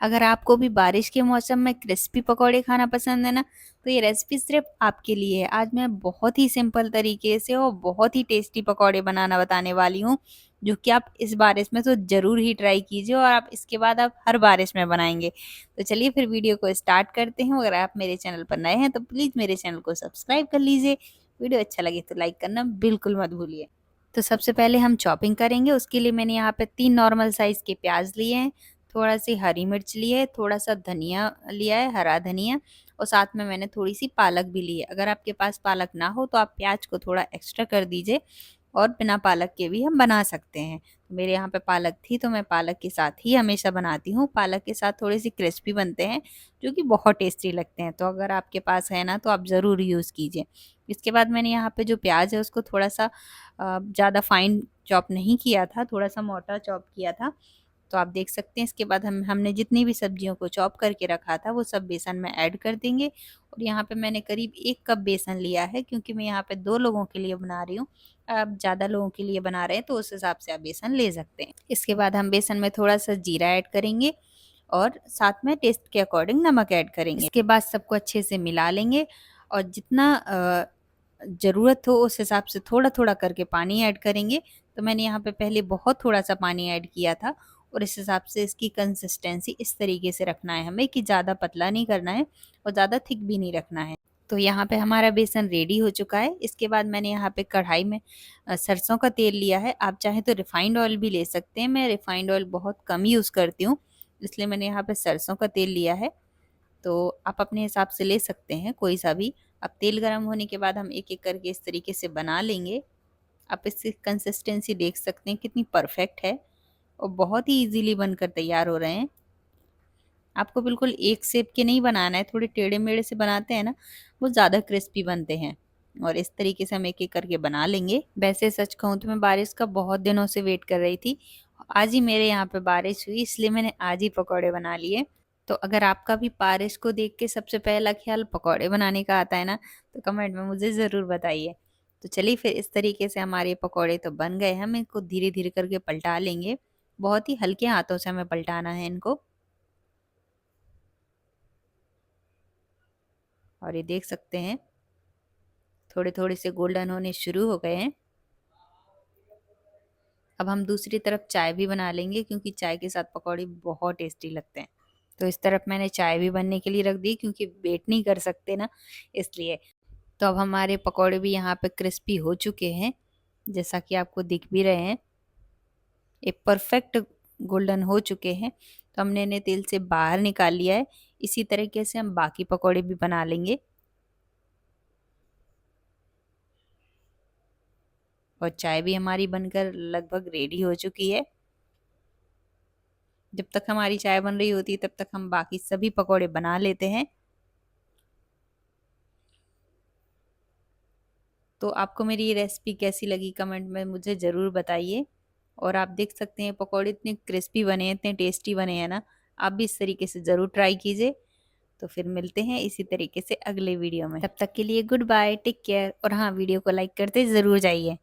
अगर आपको भी बारिश के मौसम में क्रिस्पी पकौड़े खाना पसंद है ना, तो ये रेसिपी सिर्फ आपके लिए है। आज मैं बहुत ही सिंपल तरीके से और बहुत ही टेस्टी पकौड़े बनाना बताने वाली हूँ, जो कि आप इस बारिश में तो ज़रूर ही ट्राई कीजिए और आप इसके बाद आप हर बारिश में बनाएंगे। तो चलिए फिर वीडियो को स्टार्ट करते हैं। अगर आप मेरे चैनल पर नए हैं तो प्लीज़ मेरे चैनल को सब्सक्राइब कर लीजिए। वीडियो अच्छा लगे तो लाइक करना बिल्कुल मत भूलिए। तो सबसे पहले हम चॉपिंग करेंगे। उसके लिए मैंने यहाँ पे 3 नॉर्मल साइज़ के प्याज लिए हैं, थोड़ा सी हरी मिर्च ली है, थोड़ा सा धनिया लिया है, हरा धनिया, और साथ में मैंने थोड़ी सी पालक भी ली है। अगर आपके पास पालक ना हो तो आप प्याज को थोड़ा एक्स्ट्रा कर दीजिए और बिना पालक के भी हम बना सकते हैं। तो मेरे यहाँ पे पालक थी तो मैं पालक के साथ ही हमेशा बनाती हूँ। पालक के साथ थोड़े से क्रिस्पी बनते हैं जो कि बहुत टेस्टी लगते हैं। तो अगर आपके पास है ना तो आप ज़रूर यूज़ कीजिए। इसके बाद मैंने यहाँ पे जो प्याज है उसको थोड़ा सा ज़्यादा फाइन चॉप नहीं किया था, थोड़ा सा मोटा चॉप किया था। तो आप देख सकते हैं। इसके बाद हमने जितनी भी सब्जियों को चॉप करके रखा था वो सब बेसन में ऐड कर देंगे। और यहाँ पे मैंने करीब 1 कप बेसन लिया है, क्योंकि मैं यहाँ पे 2 लोगों के लिए बना रही हूँ। आप ज़्यादा लोगों के लिए बना रहे हैं तो उस हिसाब से आप बेसन ले सकते हैं। इसके बाद हम बेसन में थोड़ा सा जीरा ऐड करेंगे और साथ में टेस्ट के अकॉर्डिंग नमक ऐड करेंगे। इसके बाद सबको अच्छे से मिला लेंगे और जितना ज़रूरत हो उस हिसाब से थोड़ा थोड़ा करके पानी ऐड करेंगे। तो मैंने यहाँ पे पहले बहुत थोड़ा सा पानी ऐड किया था और इस हिसाब से इसकी कंसिस्टेंसी इस तरीके से रखना है हमें कि ज़्यादा पतला नहीं करना है और ज़्यादा थिक भी नहीं रखना है। तो यहाँ पे हमारा बेसन रेडी हो चुका है। इसके बाद मैंने यहाँ पे कढ़ाई में सरसों का तेल लिया है। आप चाहें तो रिफाइंड ऑयल भी ले सकते हैं। मैं रिफाइंड ऑयल बहुत कम यूज़ करती हूँ, इसलिए मैंने यहाँ पे सरसों का तेल लिया है। तो आप अपने हिसाब से ले सकते हैं कोई सा भी। अब तेल गर्म होने के बाद हम एक एक करके इस तरीके से बना लेंगे। आप इसकी कंसिस्टेंसी देख सकते हैं कितनी परफेक्ट है और बहुत ही इजीली बनकर तैयार हो रहे हैं। आपको बिल्कुल एक शेप के नहीं बनाना है, थोड़े टेढ़े मेढ़े से बनाते हैं ना वो ज़्यादा क्रिस्पी बनते हैं। और इस तरीके से हम एक एक करके बना लेंगे। वैसे सच कहूँ तो मैं बारिश का बहुत दिनों से वेट कर रही थी। आज ही मेरे यहाँ पे बारिश हुई, इसलिए मैंने आज ही पकौड़े बना लिए। तो अगर आपका भी बारिश को देख के सबसे पहला ख्याल पकौड़े बनाने का आता है ना, तो कमेंट में मुझे ज़रूर बताइए। तो चलिए फिर इस तरीके से हमारे पकौड़े तो बन गए। हम इनको धीरे धीरे करके पलटा लेंगे। बहुत ही हल्के हाथों से हमें पलटाना है इनको। और ये देख सकते हैं थोड़े थोड़े से गोल्डन होने शुरू हो गए हैं। अब हम दूसरी तरफ चाय भी बना लेंगे, क्योंकि चाय के साथ पकौड़े बहुत टेस्टी लगते हैं। तो इस तरफ मैंने चाय भी बनने के लिए रख दी, क्योंकि वेट नहीं कर सकते ना, इसलिए। तो अब हमारे पकौड़े भी यहाँ पे क्रिस्पी हो चुके हैं, जैसा कि आपको दिख भी रहे हैं। ये परफेक्ट गोल्डन हो चुके हैं। तो हमने इन्हें तेल से बाहर निकाल लिया है। इसी तरीके से हम बाकी पकौड़े भी बना लेंगे। और चाय भी हमारी बनकर लगभग रेडी हो चुकी है। जब तक हमारी चाय बन रही होती है तब तक हम बाकी सभी पकौड़े बना लेते हैं। तो आपको मेरी ये रेसिपी कैसी लगी कमेंट में मुझे ज़रूर बताइए। और आप देख सकते हैं पकौड़े इतने क्रिस्पी बने हैं, इतने टेस्टी बने हैं ना। आप भी इस तरीके से ज़रूर ट्राई कीजिए। तो फिर मिलते हैं इसी तरीके से अगले वीडियो में। तब तक के लिए गुड बाय, टेक केयर। और हाँ, वीडियो को लाइक करते ज़रूर जाइए।